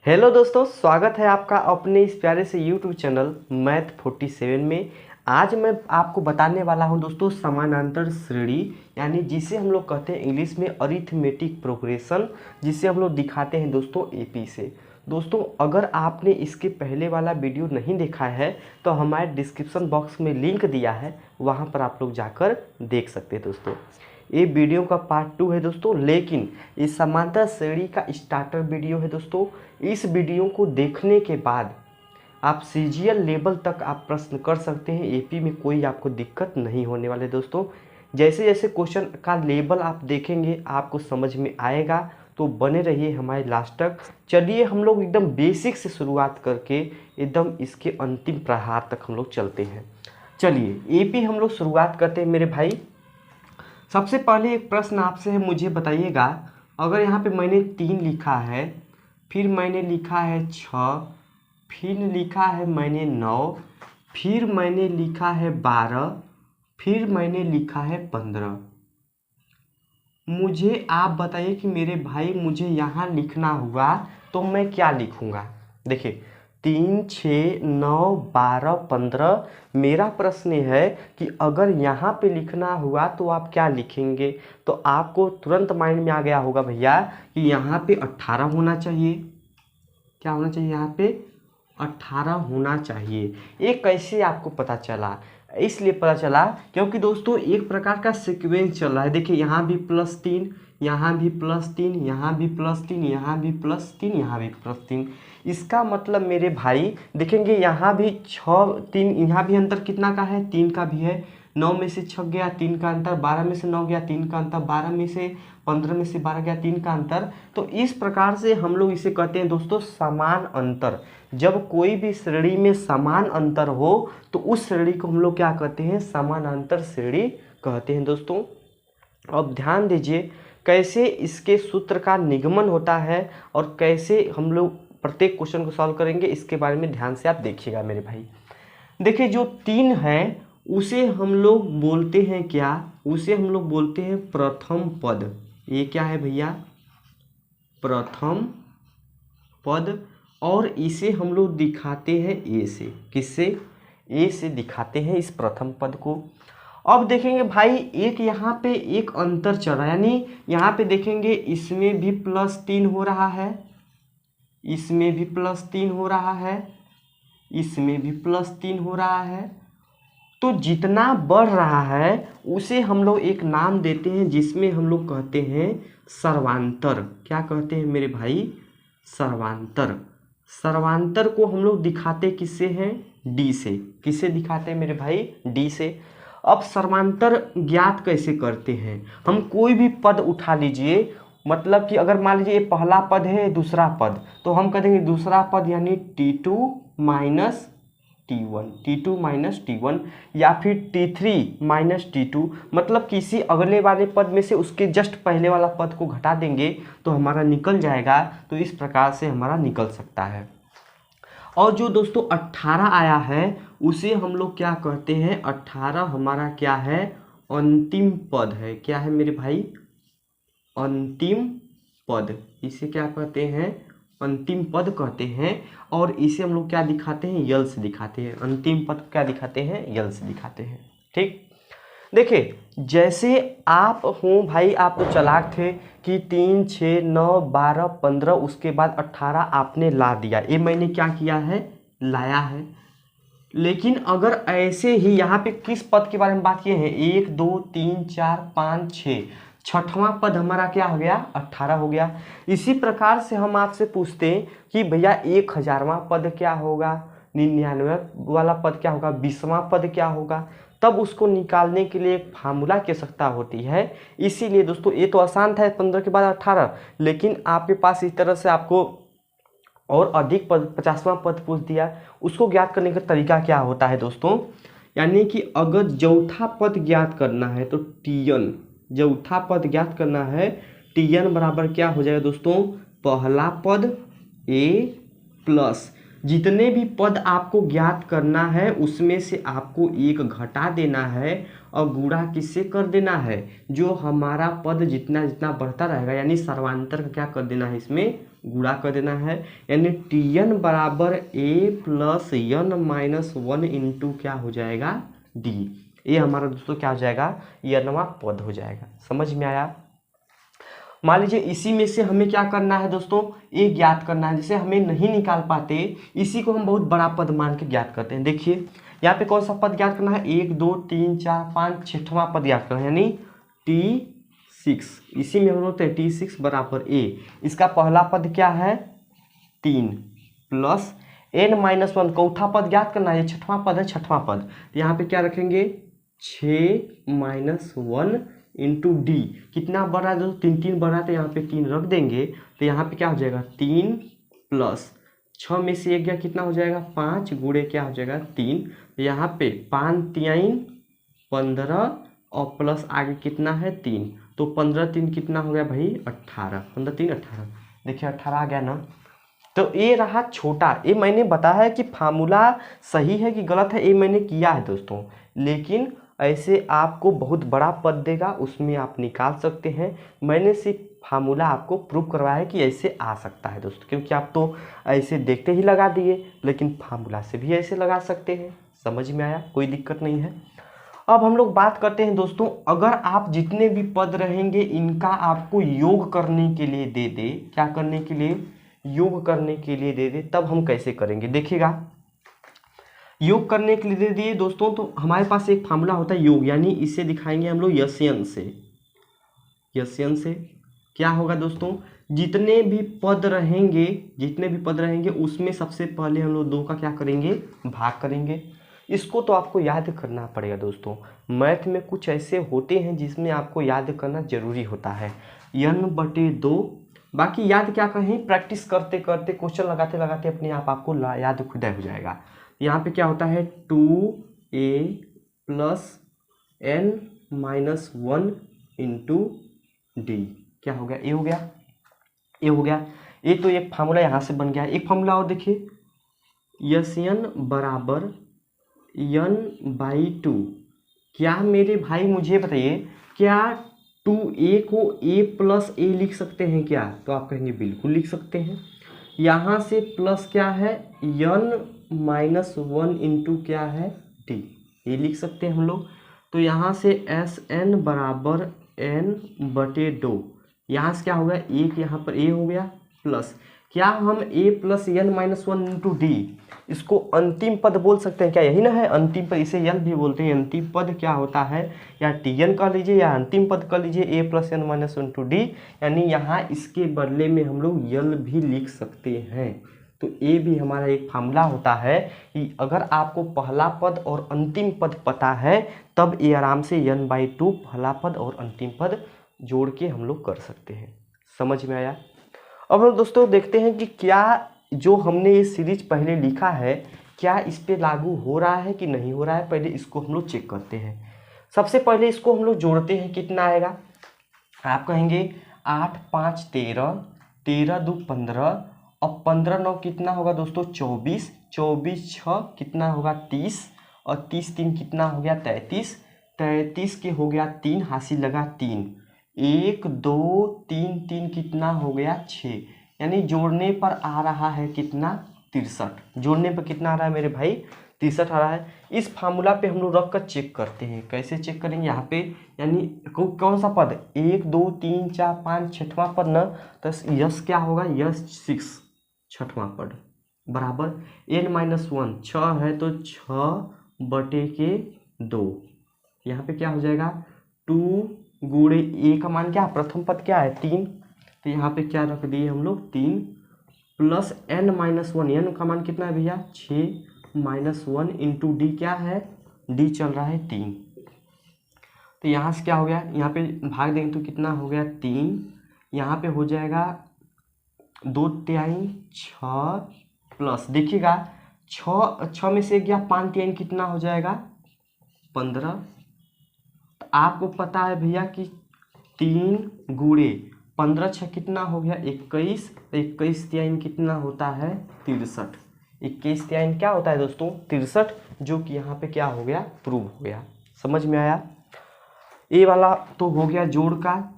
Hello दोस्तों, स्वागत है आपका अपने इस प्यारे से यूट्यूब चैनल मैथ 47 में। आज मैं आपको बताने वाला हूं दोस्तों समानांतर श्रेणी, यानी जिसे हम लोग कहते हैं इंग्लिश में अरिथमेटिक प्रोग्रेशन, जिसे हम लोग दिखाते हैं दोस्तों एपी से। दोस्तों अगर आपने इसके पहले वाला वीडियो नहीं देखा है तो हमारे डिस्क्रिप्शन बॉक्स में लिंक दिया है, वहां पर आप लोग जाकर देख सकते हैं। दोस्तों ये वीडियो का पार्ट 2 है दोस्तों, लेकिन ये समांतर श्रेणी का स्टार्टर वीडियो है दोस्तों। इस वीडियो को देखने के बाद आप सीजीएल लेवल तक आप प्रश्न कर सकते हैं। एपी में कोई आपको दिक्कत नहीं होने वाले दोस्तों। जैसे जैसे क्वेश्चन का लेवल आप देखेंगे आपको समझ में आएगा, तो बने रहिए हमारे लास्ट तक। चलिए हम लोग एकदम बेसिक से शुरुआत करके एकदम इसके अंतिम प्रहार तक हम लोग चलते हैं। चलिए एपी हम लोग शुरुआत करते हैं मेरे भाई। सबसे पहले एक प्रश्न आपसे है, मुझे बताइएगा अगर यहाँ पे मैंने 3 लिखा है, फिर मैंने लिखा है 6, फिर लिखा है मैंने 9, फिर मैंने लिखा है 12, फिर मैंने लिखा है 15। मुझे आप बताइए कि मेरे भाई मुझे यहाँ लिखना हुआ तो मैं क्या लिखूँगा। देखिए 3, 6, 9, 12, 15। मेरा प्रश्न है कि अगर यहाँ पे लिखना हुआ तो आप क्या लिखेंगे। तो आपको तुरंत माइंड में आ गया होगा भैया कि यहाँ पे 18 होना चाहिए। क्या होना चाहिए यहाँ पे? 18 होना चाहिए। ये कैसे आपको पता चला? इसलिए पता चला क्योंकि दोस्तों एक प्रकार का सीक्वेंस चल रहा है। देखिए यहाँ भी +3, यहाँ भी +3, यहाँ भी +3, यहाँ भी +3, यहाँ भी +3। इसका मतलब मेरे भाई देखेंगे यहाँ भी 6, 3, यहाँ भी अंतर कितना का है? 3 का भी है। 9 में से 6 गया 3 का अंतर, 12 में से 9 गया 3 का अंतर, 12 में से 15 में से 12 गया 3 का अंतर। तो इस प्रकार से हम लोग इसे कहते हैं दोस्तों समान अंतर। जब कोई भी श्रेणी में समान अंतर हो तो उस श्रेणी को हम लोग क्या कहते हैं? समानांतर श्रेणी कहते हैं दोस्तों। अब ध्यान दीजिए कैसे इसके सूत्र का निगमन होता है और कैसे हम लोग प्रत्येक क्वेश्चन को सॉल्व करेंगे, इसके बारे में ध्यान से आप देखिएगा मेरे भाई। देखिए जो 3 है उसे हम लोग बोलते हैं क्या? उसे हम लोग बोलते हैं प्रथम पद। ये क्या है भैया? प्रथम पद। और इसे हम लोग दिखाते हैं ए से। किससे? ए से दिखाते हैं इस प्रथम पद को। अब देखेंगे भाई एक यहाँ पे एक अंतर चल रहा है, यानी यहाँ पे देखेंगे इसमें भी +3 हो रहा है, इसमें भी +3 हो रहा है, इसमें भी +3 हो रहा है। तो जितना बढ़ रहा है उसे हम लोग एक नाम देते हैं जिसमें हम लोग कहते हैं सर्वांतर। क्या कहते हैं मेरे भाई? सर्वांतर। सर्वांतर को हम लोग दिखाते किससे हैं? डी से। किससे दिखाते हैं मेरे भाई? डी से। अब सर्वांतर ज्ञात कैसे करते हैं? हम कोई भी पद उठा लीजिए, मतलब कि अगर मान लीजिए ये पहला पद है दूसरा पद, तो हम कह देंगे दूसरा पद यानी T2 minus T1, T2 minus T1, या फिर T3 माइनस T2। मतलब किसी अगले वाले पद में से उसके जस्ट पहले वाला पद को घटा देंगे तो हमारा निकल जाएगा। तो इस प्रकार से हमारा निकल सकता है। और जो दोस्तों 18 आया है उसे हम लोग क्या कहते हैं? 18 हमारा क्या है? अंतिम पद है। क्या है मेरे भाई? अंतिम पद। इसे क्या कहते हैं? अंतिम पद कहते हैं। और इसे हम लोग क्या दिखाते हैं? यल से दिखाते हैं। अंतिम पद क्या दिखाते हैं? यल से दिखाते हैं। ठीक। देखिए जैसे आप हो भाई, आप तो चालाक थे कि 3, 6, 9, 12, 15 उसके बाद 18 आपने ला दिया। ये मैंने क्या किया है? लाया है। लेकिन अगर ऐसे ही यहाँ पे किस पद के बारे में बात किए हैं? 1, 2, 3, 4, 5, 6, छठवां पद हमारा क्या हो गया? 18 हो गया। इसी प्रकार से हम आपसे पूछते हैं कि भैया 1000वां पद क्या होगा? 99 वाला पद क्या होगा? 20वां पद क्या होगा? तब उसको निकालने के लिए एक फार्मूला की आवश्यकता होती है। इसीलिए दोस्तों ये तो आसान था 15 के बाद 18, लेकिन आपके पास इस तरह से आपको और अधिक पद 50वां पद पूछ दिया। उसको ज्ञात करने का तरीका क्या होता है दोस्तों? यानी कि अगर चौथा पद ज्ञात करना है तो Tn, चौथा पद ज्ञात करना है, Tn बराबर क्या हो जाएगा दोस्तों? पहला पद a प्लस जितने भी पद आपको ज्ञात करना है उसमें से आपको एक घटा देना है और गुणा किससे कर देना है? जो हमारा पद जितना जितना बढ़ता रहेगा, यानी सर्वांतर का क्या कर देना है? इसमें गुणा कर देना है, यानी टी एन बराबर A plus N minus one into क्या हो जाएगा डी। ये हमारा दोस्तों क्या हो जाएगा, एनवा पद हो जाएगा। समझ में आया। मान लीजिए इसी में से हमें क्या करना है दोस्तों, ए ज्ञात करना है। जैसे हमें नहीं निकाल पाते, इसी को हम बहुत बड़ा पद मान के ज्ञात करते हैं। देखिए यहाँ पे कौन सा पद ज्ञात करना है, 1 2 3 4 5 छठवां पद ज्ञात करना है, यानी T6। इसी में हम होते हैं T6 बराबर ए। इसका पहला पद क्या है 3 प्लस n-1 चौथा पद ज्ञात करना है, ये छठवां पद है, छठवां पद। तो यहाँ पे क्या रखेंगे 6 - 1 इंटू डी। कितना बढ़ रहा है दोस्तों, 3 3 बढ़ रहा है, तो यहाँ पे 3 रख देंगे। तो यहाँ पे क्या हो जाएगा 3 प्लस 6 में से 1 गया, कितना हो जाएगा 5 गुणे क्या हो जाएगा 3। तो यहाँ पे 5 3 15 और प्लस आगे कितना है 3, तो 15 3 कितना हो गया भाई 18, 15 3 18। देखिए 18 आ गया ना। तो ये रहा छोटा। ये मैंने बताया है कि फार्मूला सही है कि गलत है, ये मैंने किया है दोस्तों। लेकिन ऐसे आपको बहुत बड़ा पद देगा, उसमें आप निकाल सकते हैं। मैंने सिर्फ फार्मूला आपको प्रूव करवाया है कि ऐसे आ सकता है दोस्तों, क्योंकि आप तो ऐसे देखते ही लगा दिए, लेकिन फार्मूला से भी ऐसे लगा सकते हैं। समझ में आया, कोई दिक्कत नहीं है। अब हम लोग बात करते हैं दोस्तों, अगर आप जितने भी पद रहेंगे इनका आपको योग करने के लिए दे दे, क्या करने के लिए, योग करने के लिए दे दे, तब हम कैसे करेंगे देखिएगा। योग करने के लिए दे दिए दोस्तों, तो हमारे पास एक फार्मूला होता है योग, यानी इसे दिखाएंगे हम लोग यस्यन से। यस्यन से क्या होगा दोस्तों, जितने भी पद रहेंगे उसमें सबसे पहले हम लोग 2 का क्या करेंगे, भाग करेंगे। इसको तो आपको याद करना पड़ेगा दोस्तों। मैथ में कुछ ऐसे होते हैं जिसमें आपको याद करना जरूरी होता है, n/2। बाकी याद क्या कहें, प्रैक्टिस करते करते क्वेश्चन लगाते लगाते अपने आप आपको याद खुद हो जाएगा। यहाँ पे क्या होता है 2a plus n-1 into D. क्या हो गया, ए हो गया, ए हो गया। ये तो एक फार्मूला यहाँ से बन गया। एक फार्मूला और देखिए, यन बराबर n/2। क्या मेरे भाई मुझे बताइए, क्या 2a को a प्लस ए लिख सकते हैं क्या, तो आप कहेंगे बिल्कुल लिख सकते हैं। यहाँ से प्लस क्या है n-1 इंटू क्या है डी, ये लिख सकते हैं हम लोग। तो यहाँ से Sn बराबर n/2, यहाँ से क्या हो गया, एक यहाँ पर a हो गया प्लस, क्या हम a plus n-1 into D इसको अंतिम पद बोल सकते हैं क्या, यही ना है अंतिम पद, इसे यल भी बोलते हैं। अंतिम पद क्या होता है, या tn कह लीजिए या अंतिम पद कह लीजिए, a plus n-1 into D, यानी यहाँ इसके बदले में हम लोग यल भी लिख सकते हैं। तो ये भी हमारा एक फार्मूला होता है कि अगर आपको पहला पद और अंतिम पद पता है तब ये आराम से n/2 पहला पद और अंतिम पद जोड़ के हम लोग कर सकते हैं। समझ में आया। अब हम दोस्तों देखते हैं कि क्या जो हमने ये सीरीज पहले लिखा है क्या इस पे लागू हो रहा है कि नहीं हो रहा है। पहले इसको हम लोग चेक करते हैं। सबसे पहले इसको हम लोग जोड़ते हैं, कितना आएगा, आप कहेंगे 8 5 13, 13 2 15 और 15 9 कितना होगा दोस्तों 24, 24 6 कितना होगा 30 और 30 3 कितना हो गया 33, 33 के हो गया 3, हासिल लगा 3, 1 2 3 3 कितना हो गया 6, यानी जोड़ने पर आ रहा है कितना 63। जोड़ने पर कितना आ रहा है मेरे भाई 63 आ रहा है। इस फार्मूला पे हम लोग रख कर चेक करते हैं। कैसे चेक करेंगे, यहाँ पे यानी कौन सा पद 1 2 3 4 5 छठवां पद ना, तो यस क्या होगा यस 6 छठवां पद बराबर n-1 6 है तो 6/2। यहाँ पे क्या हो जाएगा 2 गुणे a का मान क्या, प्रथम पद क्या है 3, तो यहाँ पे क्या रख दिए हम लोग 3 प्लस n-1, n का मान कितना है भैया 6-1 इंटू डी, क्या है डी चल रहा है 3। तो यहाँ से क्या हो गया, यहाँ पे भाग देंगे तो कितना हो गया 3, यहाँ पे हो जाएगा 2 3 6 प्लस देखिएगा 6 में से गया 5 3 कितना हो जाएगा 15। तो आपको पता है भैया कि 3 गुणे 15 6 कितना हो गया 21, 21 3 कितना होता है 63, 21 3 क्या होता है दोस्तों 63, जो कि यहाँ पे क्या हो गया प्रूव हो गया। समझ में आया। ए वाला तो हो गया जोड़ का,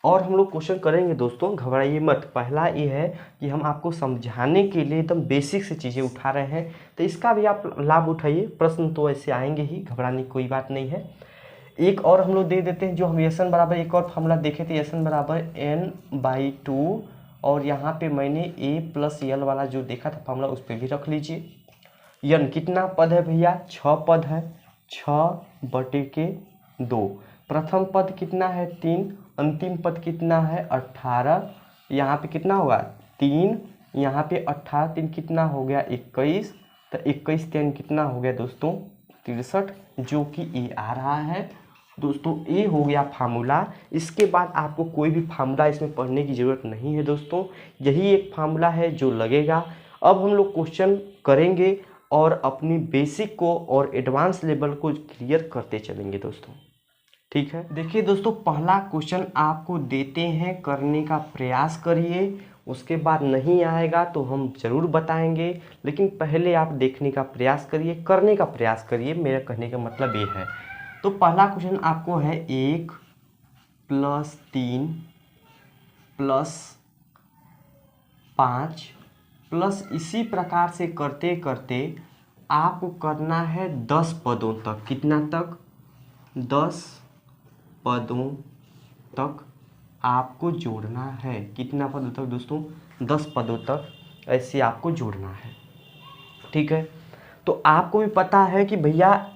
और हम लोग क्वेश्चन करेंगे दोस्तों, घबराइए मत। पहला ये है कि हम आपको समझाने के लिए एकदम बेसिक से चीज़ें उठा रहे हैं, तो इसका भी आप लाभ उठाइए। प्रश्न तो ऐसे आएंगे ही, घबराने की कोई बात नहीं है। एक और हम लोग दे देते हैं, जो हम एस एन बराबर एक और फॉर्मूला देखे थे, एस एन बराबर n/2, और यहाँ पे मैंने a प्लस यल वाला जो देखा था फॉर्मूला, उस पर भी रख लीजिए। यन कितना पद है भैया? 6 पद है, 6/2। प्रथम पद कितना है? 3। अंतिम पद कितना है? 18। यहाँ पे कितना होगा? 3। यहाँ पे 18 3 कितना हो गया? 21। तो 21 3 कितना हो गया दोस्तों? 63, जो कि ए आ रहा है दोस्तों। ए हो गया फार्मूला। इसके बाद आपको कोई भी फार्मूला इसमें पढ़ने की ज़रूरत नहीं है दोस्तों, यही एक फार्मूला है जो लगेगा। अब हम लोग क्वेश्चन करेंगे और अपनी बेसिक को और एडवांस लेवल को क्लियर करते चलेंगे दोस्तों, ठीक है। देखिए दोस्तों, पहला क्वेश्चन आपको देते हैं, करने का प्रयास करिए। उसके बाद नहीं आएगा तो हम ज़रूर बताएंगे, लेकिन पहले आप देखने का प्रयास करिए, करने का प्रयास करिए, मेरा कहने का मतलब ये है। तो पहला क्वेश्चन आपको है 1 + 3 + 5 प्लस, इसी प्रकार से करते करते आपको करना है 10 पदों तक। कितना तक? 10 पदों तक आपको जोड़ना है। कितना पदों तक दोस्तों? 10 पदों तक ऐसे आपको जोड़ना है, ठीक है। तो आपको भी पता है कि भैया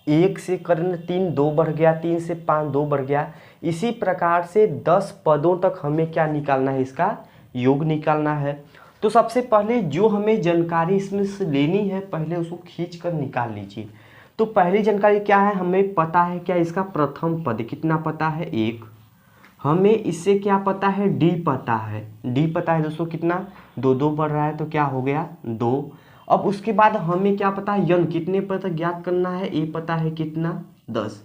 1 से करना 3 2 बढ़ गया, 3 से 5 2 बढ़ गया। इसी प्रकार से 10 पदों तक हमें क्या निकालना है? इसका योग निकालना है। तो सबसे पहले जो हमें जानकारी इसमें से लेनी है, पहले उसको खींच कर निकाल लीजिए। तो पहली जानकारी क्या है? हमें पता है क्या? इसका प्रथम पद कितना पता है? 1। हमें इससे क्या पता है? डी पता है। डी पता है दोस्तों कितना? 2 2 बढ़ रहा है तो क्या हो गया? 2। अब उसके बाद हमें क्या पता है? यन कितने पद तक ज्ञात करना है? ए पता है कितना? 10।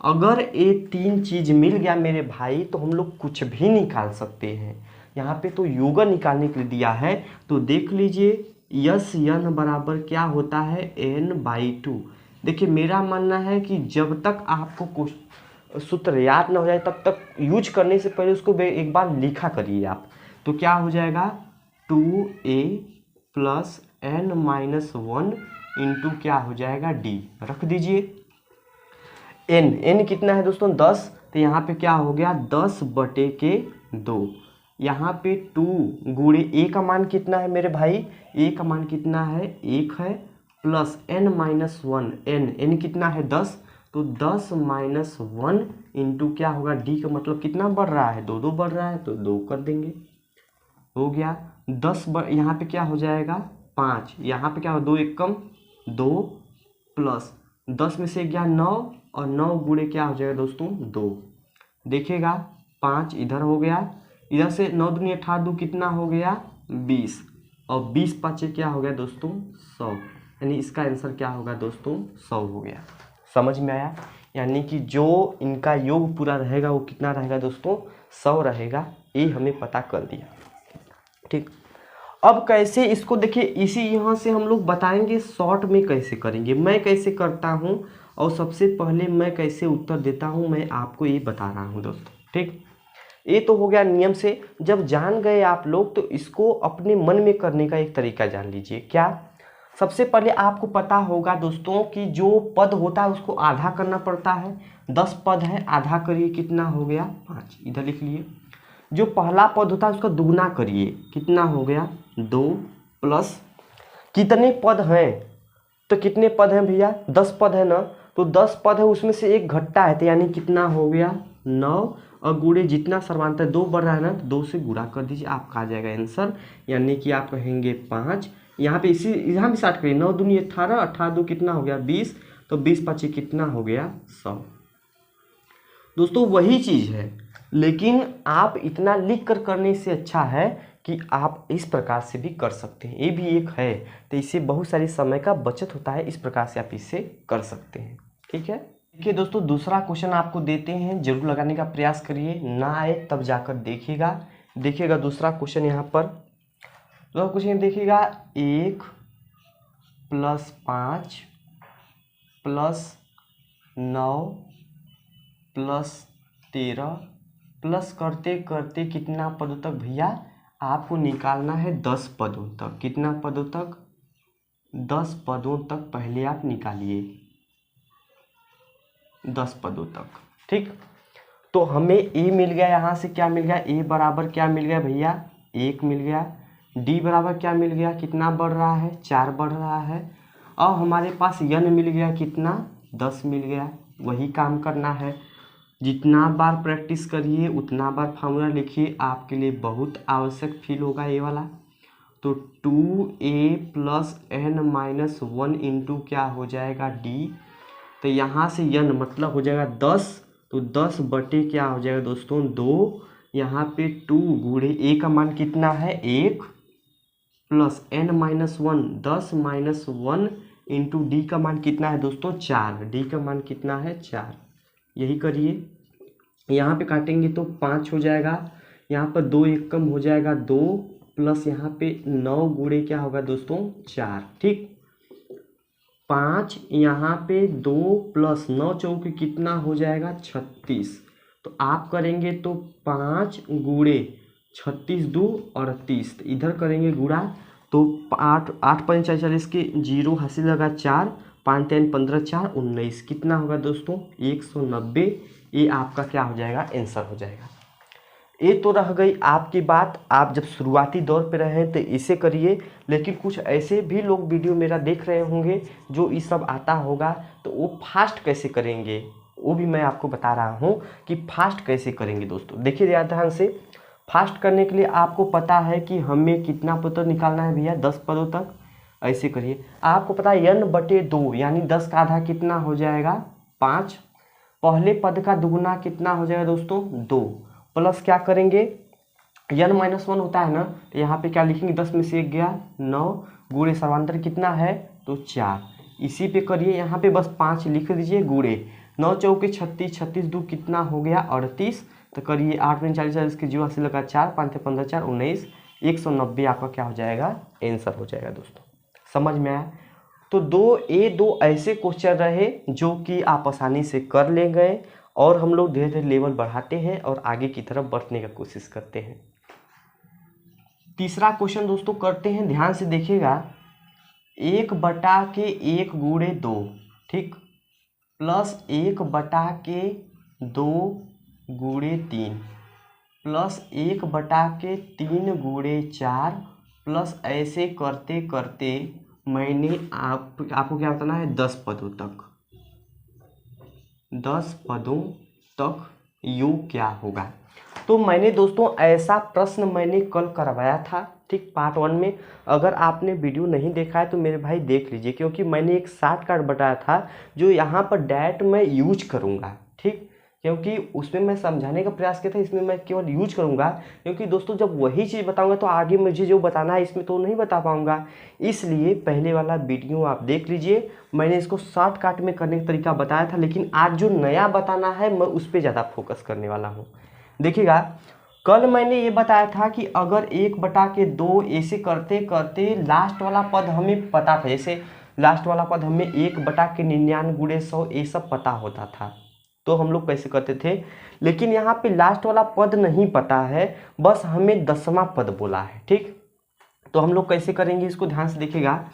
अगर ये 3 चीज मिल गया मेरे भाई, तो हम लोग कुछ भी निकाल सकते हैं। यहाँ पे तो योग निकालने के लिए दिया है, तो देख लीजिए यस यन बराबर क्या होता है? n/2। देखिए मेरा मानना है कि जब तक आपको सूत्र याद ना हो जाए, तब तक यूज करने से पहले उसको एक बार लिखा करिए आप। तो क्या हो जाएगा? 2a + n-1 इंटू क्या हो जाएगा? d। रख दीजिए। n कितना है दोस्तों? 10। तो यहाँ पे क्या हो गया? 10/2। यहाँ पे 2 गुणे a का मान कितना है मेरे भाई? a का मान कितना है? 1 है, प्लस n-1, n कितना है? 10। तो 10-1 इंटू क्या होगा? d का मतलब कितना बढ़ रहा है? 2 2 बढ़ रहा है, तो 2 कर देंगे, हो गया। 10 यहाँ पे क्या हो जाएगा? 5। यहाँ पे क्या हो? 2 1 कम 2, प्लस 10 में से गया 9, और 9 गुणे क्या हो जाएगा दोस्तों? 2। देखिएगा 5 इधर हो गया, इधर से 9 दूनी 18, 2 कितना हो गया? 20, और 20 पाँचे क्या हो गया दोस्तों? 100। यानी इसका आंसर क्या होगा दोस्तों? 100 हो गया। समझ में आया? यानी कि जो इनका योग पूरा रहेगा वो कितना रहेगा दोस्तों? 100 रहेगा। ये हमें पता कर दिया, ठीक। अब कैसे इसको देखिए, इसी यहाँ से हम लोग बताएंगे शॉर्ट में कैसे करेंगे, मैं कैसे करता हूँ, और सबसे पहले मैं कैसे उत्तर देता हूँ, मैं आपको ये बता रहा हूँ दोस्तों, ठीक। ये तो हो गया नियम से। जब जान गए आप लोग, तो इसको अपने मन में करने का एक तरीका जान लीजिए। क्या? सबसे पहले आपको पता होगा दोस्तों कि जो पद होता है उसको आधा करना पड़ता है। 10 पद है, आधा करिए, कितना हो गया? 5। इधर लिख लिए। जो पहला पद होता है उसका दुगना करिए, कितना हो गया? 2, प्लस कितने पद हैं? तो कितने पद हैं भैया? 10 पद है ना, तो 10 पद है, उसमें से एक घट्टा है, तो यानी कितना हो गया? 9, और गुणे जितना सर्वांतर 2 बढ़ रहा है ना, तो 2 से गुणा कर दीजिए, आपका आ जाएगा आंसर। यानी कि आप कहेंगे 5। यहाँ पे इसी यहाँ भी स्टार्ट करिए, 9 दूनी 18, 18 2 कितना हो गया? 20, तो 20 5 कितना हो गया? 100। दोस्तों वही चीज़ है, लेकिन आप इतना लिख कर करने से अच्छा है कि आप इस प्रकार से भी कर सकते हैं, ये भी एक है। तो इससे बहुत सारी समय का बचत होता है, इस प्रकार से आप इससे कर सकते हैं, ठीक है। देखिए दोस्तों, दूसरा क्वेश्चन आपको देते हैं, जरूर लगाने का प्रयास करिए, ना आए तब जाकर देखिएगा दूसरा क्वेश्चन यहाँ पर। तो क्वेश्चन देखिएगा, 1 + 5 + 9 + 13 प्लस करते करते कितना पदों तक भैया आपको निकालना है 10 पदों तक। कितना पदों तक? 10 पदों तक पहले आप निकालिए, 10 पदों तक। ठीक, तो हमें ए मिल गया, यहाँ से क्या मिल गया? ए बराबर क्या मिल गया भैया? 1 मिल गया। डी बराबर क्या मिल गया? कितना बढ़ रहा है? 4 बढ़ रहा है। और हमारे पास यन मिल गया, कितना? 10 मिल गया। वही काम करना है, जितना बार प्रैक्टिस करिए उतना बार फार्मूला लिखिए, आपके लिए बहुत आवश्यक फील होगा ये वाला। तो 2a + n-1 इंटू क्या हो जाएगा? डी। तो यहाँ से यन मतलब हो जाएगा 10, तो 10 बटे क्या हो जाएगा दोस्तों? 2। यहाँ पे 2 गुणे ए का मान कितना है? 1 प्लस n-1, 10 - 1 इंटू डी का मान कितना है दोस्तों? 4। डी का मान कितना है? 4। यही करिए, यहाँ पे काटेंगे तो 5 हो जाएगा, यहाँ पर 2 एक कम हो जाएगा 2, प्लस यहाँ पे 9 गुणे क्या होगा दोस्तों? 4। ठीक, 5 यहाँ पे 2 प्लस 9 चौके कितना हो जाएगा? 36। तो आप करेंगे तो 5 गुणे 36 2 38, तो इधर करेंगे गुणा तो 8 8 5 40 के 0 हासिल लगा 4, 5 3 15 4 19, कितना होगा दोस्तों? 190। ये आपका क्या हो जाएगा? आंसर हो जाएगा। ये तो रह गई आपकी बात, आप जब शुरुआती दौर पे रहे तो इसे करिए, लेकिन कुछ ऐसे भी लोग वीडियो मेरा देख रहे होंगे जो ये सब आता होगा, तो वो फास्ट कैसे करेंगे वो भी मैं आपको बता रहा हूँ कि फास्ट कैसे करेंगे। दोस्तों देखिए ध्यान से, फास्ट करने के लिए आपको पता है कि हमें कितना पद निकालना है भैया? 10 पदों तक। ऐसे करिए, आपको पता है n/2 यानी 10 का आधा कितना हो जाएगा? 5। पहले पद का दुगुना कितना हो जाएगा दोस्तों? 2, प्लस क्या करेंगे? n-1 होता है ना, तो यहाँ पे क्या लिखेंगे? 10 में से 1 गया 9, गुणे सर्वांतर कितना है? तो 4। इसी पे करिए, यहाँ पे बस 5 लिख दीजिए, गुणे 9 चौके 36, 36 2 कितना हो गया? 38। तो करिए 8 में 40 40 के 0 हासिल लगा 4, 5 15 4 19, 190 आपका क्या हो जाएगा? आंसर हो जाएगा। दोस्तों समझ में आया? तो 2 ऐसे क्वेश्चन रहे जो कि आप आसानी से कर ले गए, और हम लोग धीरे धीरे लेवल बढ़ाते हैं और आगे की तरफ बढ़ने का कोशिश करते हैं। तीसरा क्वेश्चन दोस्तों करते हैं, ध्यान से देखिएगा। 1/1 गुणे 2, ठीक, प्लस 1/2 गुणे 3, प्लस 1/3 गुणे 4, प्लस ऐसे करते करते मैंने आपको क्या बताना है? 10 पदों तक। 10 पदों तक योग क्या होगा? तो मैंने दोस्तों ऐसा प्रश्न मैंने कल करवाया था, ठीक, पार्ट 1 में। अगर आपने वीडियो नहीं देखा है तो मेरे भाई देख लीजिए, क्योंकि मैंने एक शॉर्टकट बताया था जो यहाँ पर डायरेक्ट मैं यूज करूँगा, ठीक, क्योंकि उसमें मैं समझाने का प्रयास किया था, इसमें मैं केवल यूज करूँगा, क्योंकि दोस्तों जब वही चीज़ बताऊँगा तो आगे मुझे जो बताना है इसमें तो नहीं बता पाऊँगा। इसलिए पहले वाला वीडियो आप देख लीजिए, मैंने इसको शॉर्टकट में करने का तरीका बताया था, लेकिन आज जो नया बताना है मैं उस पर ज़्यादा फोकस करने वाला हूँ। देखिएगा, कल मैंने ये बताया था कि अगर 1/2 ऐसे करते करते लास्ट वाला पद हमें पता था, जैसे लास्ट वाला पद हमें 1/99 गुणे 100 ये सब पता होता था, तो हम लोग कैसे करते थे। लेकिन यहाँ पे लास्ट वाला पद नहीं पता है, बस हमें 10वां पद बोला है, ठीक, तो हम लोग कैसे करेंगे इसको ध्यान से देखिएगा।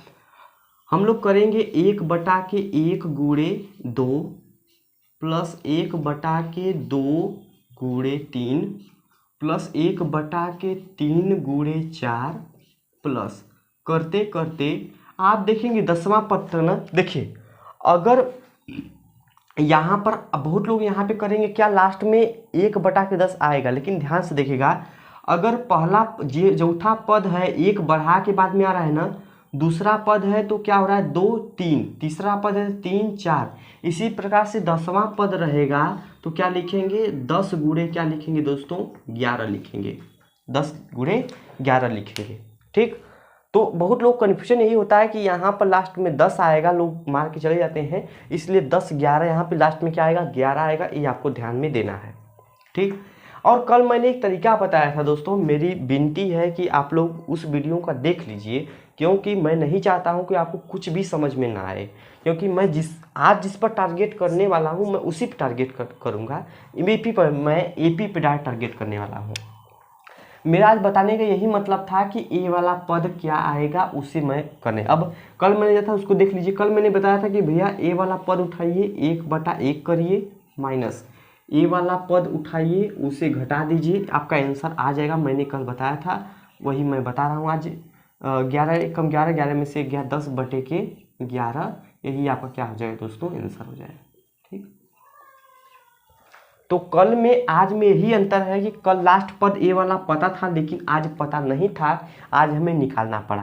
हम लोग करेंगे 1/1 गुणे 2 प्लस 1/2 गुणे 3 प्लस 1/3 गुणे 4, प्लस करते करते आप देखेंगे 10वां पद ना। देखिए, अगर यहाँ पर बहुत लोग यहाँ पे करेंगे क्या, लास्ट में 1/10 आएगा, लेकिन ध्यान से देखिएगा, अगर पहला चौथा पद है 1 बढ़ा के बाद में आ रहा है ना, दूसरा पद है तो क्या हो रहा है 2 3, तीसरा पद है 3 4, इसी प्रकार से 10वां पद रहेगा तो क्या लिखेंगे? 10 गुणे क्या लिखेंगे दोस्तों? 11 लिखेंगे, 10 गुणे 11 लिखेंगे, ठीक। तो बहुत लोग कन्फ्यूजन यही होता है कि यहाँ पर लास्ट में 10 आएगा, लोग मार के चले जाते हैं, इसलिए 10 11 यहाँ पे लास्ट में क्या आएगा? 11 आएगा, ये आपको ध्यान में देना है, ठीक। और कल मैंने एक तरीका बताया था दोस्तों, मेरी विनती है कि आप लोग उस वीडियो का देख लीजिए, क्योंकि मैं नहीं चाहता हूं कि आपको कुछ भी समझ में ना आए, क्योंकि मैं जिस पर टारगेट करने वाला हूं मैं उसी पर टारगेट करूंगा। एपी पर मैं एपी पे टारगेट करने वाला हूं। मेरा आज बताने का यही मतलब था कि ए वाला पद क्या आएगा उसे मैं करने। अब कल मैंने जो था उसको देख लीजिए। कल मैंने बताया था कि भैया ए वाला पद उठाइए 1/1 करिए माइनस ए वाला पद उठाइए उसे घटा दीजिए, आपका आंसर आ जाएगा। मैंने कल बताया था वही मैं बता रहा हूँ आज। 11 1 कम 11, 11 में से 10/11, यही आपका क्या हो जाएगा दोस्तों, आंसर हो जाएगा। ठीक, तो कल में आज में यही अंतर है कि कल लास्ट पद ए वाला पता था लेकिन आज पता नहीं था, आज हमें निकालना पड़ा।